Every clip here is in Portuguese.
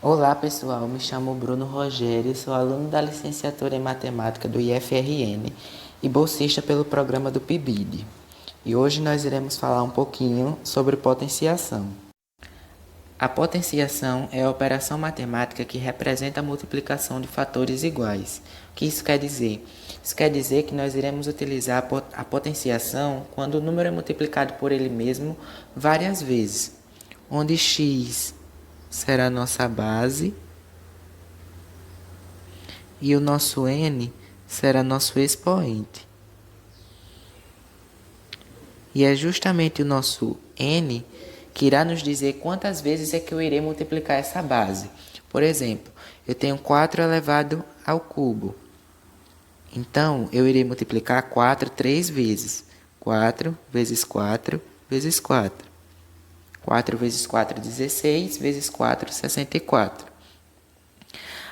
Olá pessoal, me chamo Bruno Rogério, sou aluno da licenciatura em Matemática do IFRN e bolsista pelo programa do PIBID. E hoje nós iremos falar um pouquinho sobre potenciação. A potenciação é a operação matemática que representa a multiplicação de fatores iguais. O que isso quer dizer? Isso quer dizer que nós iremos utilizar a potenciação quando o número é multiplicado por ele mesmo várias vezes, onde x será a nossa base e o nosso n será nosso expoente. E é justamente o nosso n que irá nos dizer quantas vezes é que eu irei multiplicar essa base. Por exemplo, eu tenho 4 elevado ao cubo. Então, eu irei multiplicar 4 3 vezes. 4 vezes 4 vezes 4. 4 vezes 4, 16, vezes 4, 64.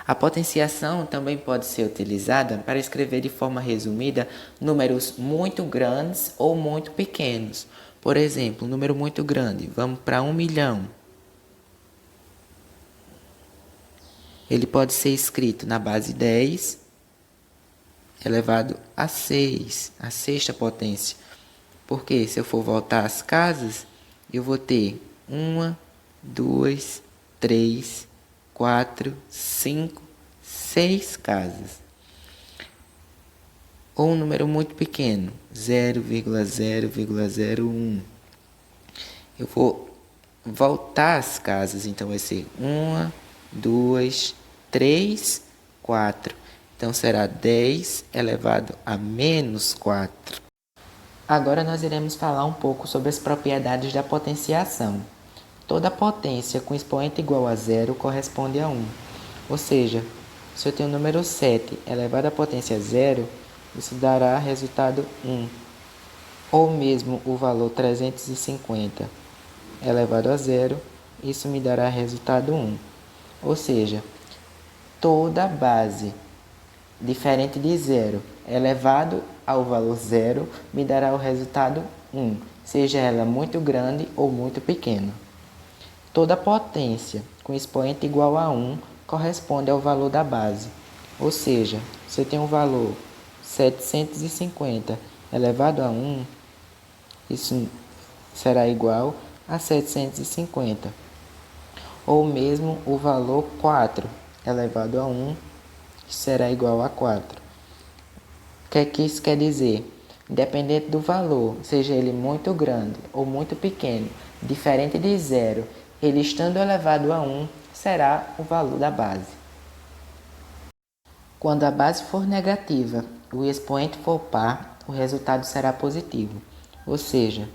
A potenciação também pode ser utilizada para escrever de forma resumida números muito grandes ou muito pequenos. Por exemplo, um número muito grande, vamos para 1 milhão. Ele pode ser escrito na base 10 elevado a 6, a sexta potência. Porque se eu for voltar às casas, eu vou ter 1, 2, 3, 4, 5, 6 casas. Ou um número muito pequeno, 0,0,01. Eu vou voltar às casas, então vai ser 1, 2, 3, 4. Então será 10 elevado a menos 4. Agora nós iremos falar um pouco sobre as propriedades da potenciação. Toda potência com expoente igual a zero corresponde a 1. Ou seja, se eu tenho o número 7 elevado à potência zero, isso dará resultado 1. Ou mesmo o valor 350 elevado a zero, isso me dará resultado 1. Ou seja, toda base diferente de zero elevado ao valor zero me dará o resultado 1, seja ela muito grande ou muito pequena. Toda potência com expoente igual a 1 corresponde ao valor da base. Ou seja, se eu tenho um valor 750 elevado a 1, isso será igual a 750. Ou mesmo o valor 4 elevado a 1, será igual a 4. O que é que isso quer dizer? Independente do valor, seja ele muito grande ou muito pequeno, diferente de zero, ele estando elevado a 1, será o valor da base. Quando a base for negativa e o expoente for par, o resultado será positivo. Ou seja,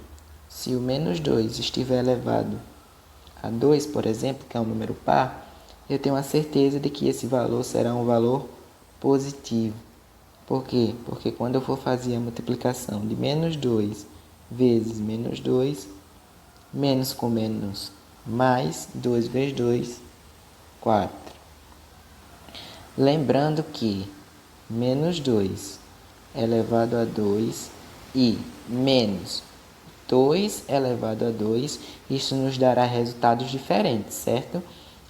se o menos 2 estiver elevado a 2, por exemplo, que é um número par, eu tenho a certeza de que esse valor será um valor positivo. Por quê? Porque quando eu for fazer a multiplicação de menos 2 vezes menos 2, menos com menos mais, 2 vezes 2, 4. Lembrando que menos 2 elevado a 2 e menos 2 elevado a 2, isso nos dará resultados diferentes, certo?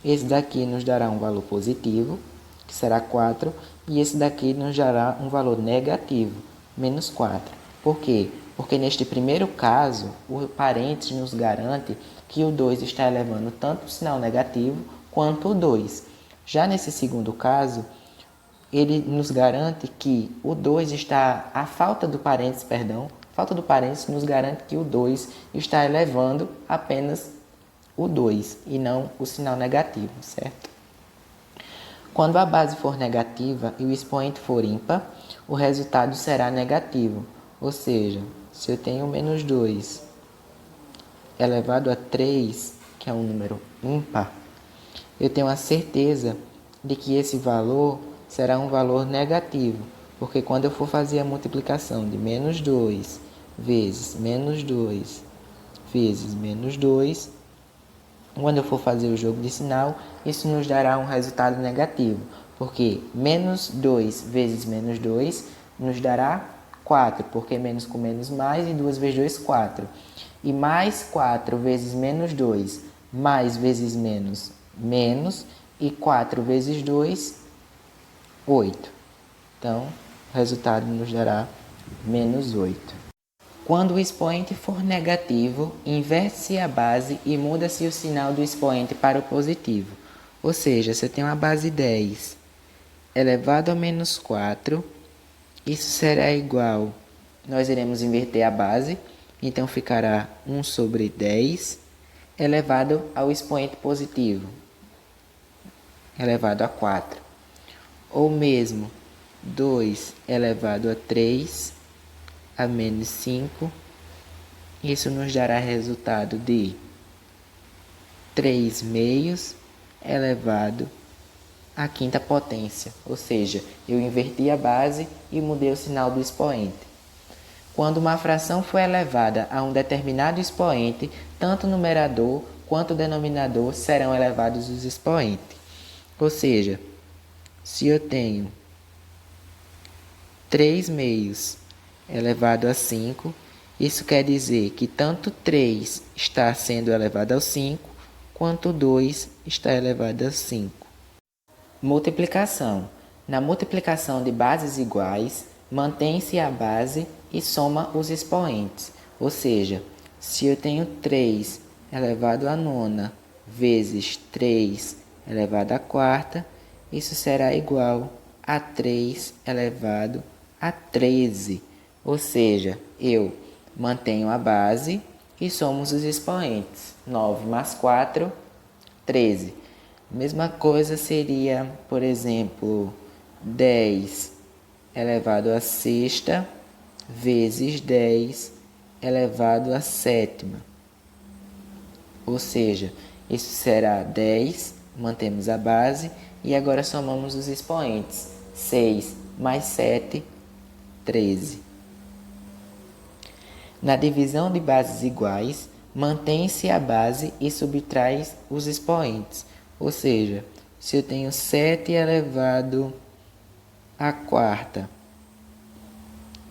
Esse daqui nos dará um valor positivo, que será 4, e esse daqui nos dará um valor negativo, menos 4. Por quê? Porque neste primeiro caso, o parênteses nos garante que o 2 está elevando tanto o sinal negativo quanto o 2. Já nesse segundo caso, ele nos garante que o 2 está, a falta do parênteses nos garante que o 2 está elevando apenas o 2 e não o sinal negativo, certo? Quando a base for negativa e o expoente for ímpar, o resultado será negativo. Ou seja, se eu tenho menos 2 elevado a 3, que é um número ímpar, eu tenho a certeza de que esse valor será um valor negativo, porque quando eu for fazer a multiplicação de menos 2 vezes menos 2 vezes menos 2, quando eu for fazer o jogo de sinal, isso nos dará um resultado negativo, porque menos 2 vezes menos 2 nos dará 4, porque menos com menos mais, e 2 vezes 2, 4. E mais 4 vezes menos 2, mais vezes menos, menos, E 4 vezes 2, 8. Então, o resultado nos dará menos 8. Quando o expoente for negativo, inverte-se a base e muda-se o sinal do expoente para o positivo. Ou seja, você tem uma base 10 elevado a menos 4, isso será igual, nós iremos inverter a base, então ficará 1 sobre 10 elevado ao expoente positivo, elevado a 4. Ou mesmo 2 elevado a 3 a menos 5, isso nos dará resultado de 3 meios elevado à quinta potência, ou seja, eu inverti a base e mudei o sinal do expoente. Quando uma fração for elevada a um determinado expoente, tanto o numerador quanto o denominador serão elevados os expoentes. Ou seja, se eu tenho 3 meios elevado a 5, isso quer dizer que tanto 3 está sendo elevado ao 5, quanto 2 está elevado a 5. Multiplicação. Na multiplicação de bases iguais, mantém-se a base e soma os expoentes. Ou seja, se eu tenho 3 elevado à nona vezes 3 elevado à quarta, isso será igual a 3 elevado a 13. Ou seja, eu mantenho a base e somos os expoentes. 9 mais 4, 13. Mesma coisa seria, por exemplo, 10 elevado à sexta vezes 10 elevado à sétima. Ou seja, isso será 10, mantemos a base e agora somamos os expoentes. 6 mais 7, 13. Na divisão de bases iguais, mantém-se a base e subtrai os expoentes. Ou seja, se eu tenho 7 elevado à quarta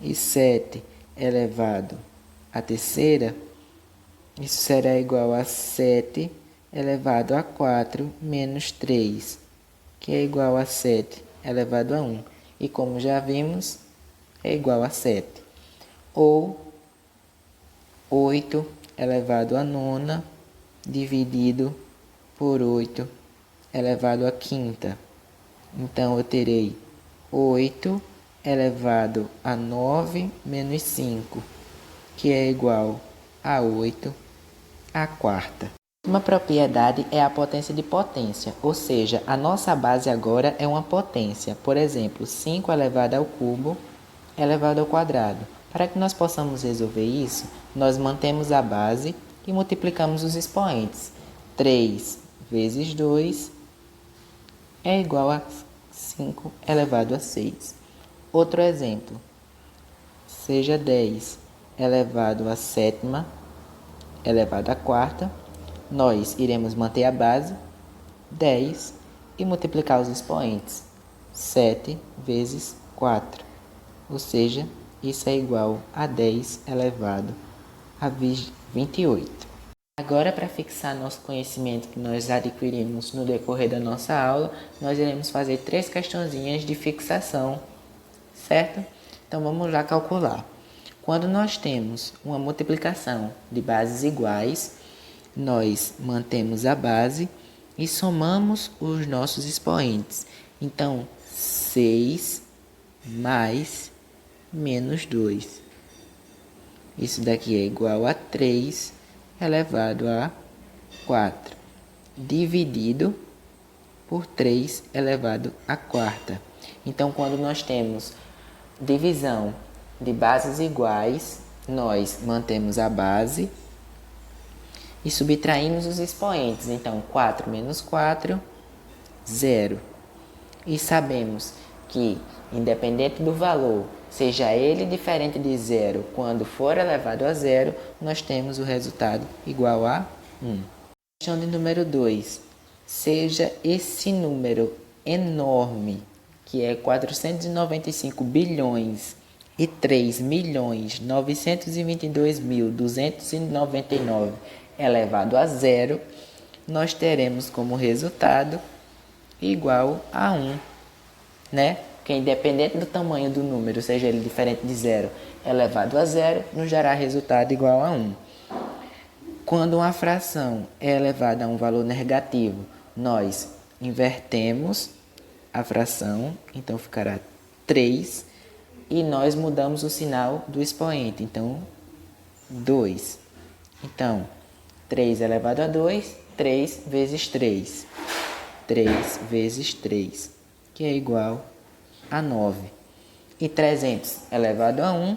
e 7 elevado à terceira, isso será igual a 7 elevado a 4 menos 3, que é igual a 7 elevado a 1. E como já vimos, é igual a 7. Ou 8 elevado a nona dividido por 8 elevado à quinta. Então, eu terei 8 elevado a 9 menos 5, que é igual a 8 à quarta. Uma propriedade é a potência de potência, ou seja, a nossa base agora é uma potência. Por exemplo, 5 elevado ao cubo elevado ao quadrado. Para que nós possamos resolver isso, nós mantemos a base e multiplicamos os expoentes. 3 vezes 2 é igual a 5 elevado a 6. Outro exemplo, seja 10 elevado a sétima elevado à quarta, nós iremos manter a base, 10, e multiplicar os expoentes, 7 vezes 4. Ou seja, isso é igual a 10 elevado a 28. Agora, para fixar nosso conhecimento que nós adquirimos no decorrer da nossa aula, nós iremos fazer 3 questõezinhas de fixação, certo? Então, vamos lá calcular. Quando nós temos uma multiplicação de bases iguais, nós mantemos a base e somamos os nossos expoentes. Então, 6 mais menos 2. Isso daqui é igual a 3 elevado a 4, dividido por 3 elevado à quarta. Então, quando nós temos divisão de bases iguais, nós mantemos a base e subtraímos os expoentes. Então, 4 menos 4, 0. E sabemos que, independente do valor, seja ele diferente de 0, quando for elevado a 0, nós temos o resultado igual a 1. Questão de número 2. Seja esse número enorme, que é 495 bilhões e 3.922.299 elevado a 0, nós teremos como resultado igual a 1, né? Porque independente do tamanho do número, seja ele diferente de 0 elevado a 0, nos dará resultado igual a 1. Quando uma fração é elevada a um valor negativo, nós invertemos a fração, então ficará 3, e nós mudamos o sinal do expoente, então 2. Então, 3 elevado a 2, 3 vezes 3. 3 vezes 3, que é igual a 9. E 300 elevado a 1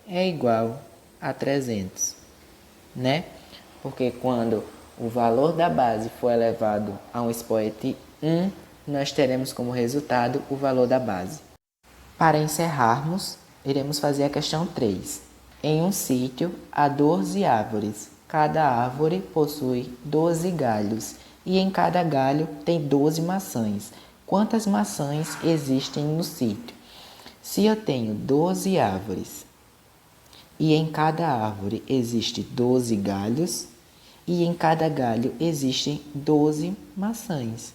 é igual a 300, né? Porque quando o valor da base for elevado a um expoente 1, nós teremos como resultado o valor da base. Para encerrarmos, iremos fazer a questão 3. Em um sítio há 12 árvores. Cada árvore possui 12 galhos e em cada galho tem 12 maçãs. Quantas maçãs existem no sítio? Se eu tenho 12 árvores e em cada árvore existe 12 galhos e em cada galho existem 12 maçãs.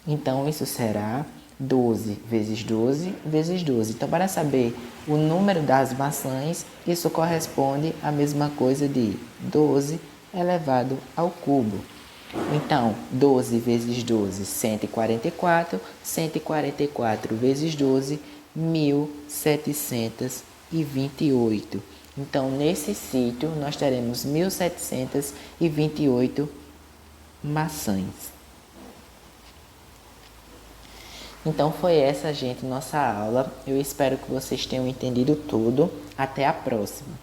Então, isso será 12 vezes 12 vezes 12. Então, para saber o número das maçãs, isso corresponde à mesma coisa de 12 elevado ao cubo. Então, 12 vezes 12, 144. 144 vezes 12, 1728. Então, nesse sítio, nós teremos 1728 maçãs. Então foi essa, gente, nossa aula. Eu espero que vocês tenham entendido tudo. Até a próxima!